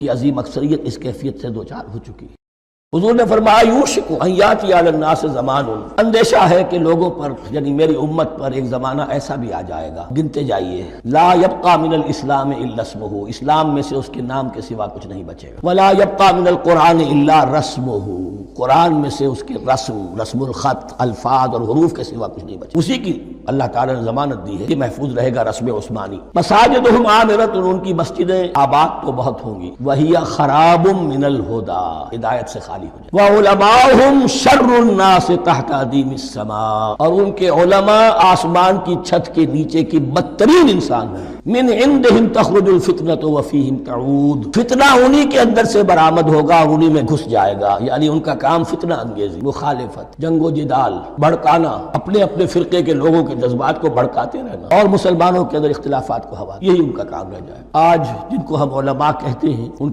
کی عظیم اکثریت اس کیفیت سے دوچار ہو چکی ہے۔ حضور نے فرمایا یوشک ان یاتی علی الناس زمان، اندیشہ ہے کہ لوگوں پر یعنی میری امت پر ایک زمانہ ایسا بھی آ جائے گا، گنتے جائیے، لا یبقى من الاسلام الا اسمہ، اسلام میں سے اس کے نام کے سوا کچھ نہیں بچے گا، ولا یبقى من القرآن الا رسمہ، قرآن میں سے اس کے رسم الخط، الفاظ اور حروف کے سوا کچھ نہیں بچے، اسی کی اللہ تعالیٰ نے ضمانت دی ہے کہ محفوظ رہے گا رسم عثمانی۔ مساجدہم عامرۃ، ان کی مسجدیں آباد تو بہت ہوں گی، وہی خراب من الہدی، ہدایت سے خالی ہو جائے، وعلماؤہم شر الناس تحت ادیم السماء، اور ان کے علماء آسمان کی چھت کے نیچے کی بدترین انسان ہیں، من عندہم تخرج الفتنۃ وفیہم تعود، فتنہ انہی کے اندر سے برآمد ہوگا، انہی میں گھس جائے گا، یعنی ان کا کام فتنہ انگیزی، مخالفت، جنگ و جدال، بھڑکانا، اپنے اپنے فرقے کے لوگوں کے جذبات کو بھڑکاتے رہنا اور مسلمانوں کے اندر اختلافات کو ہوا، یہی ان کا کام رہ جائے۔ آج جن کو ہم علماء کہتے ہیں ان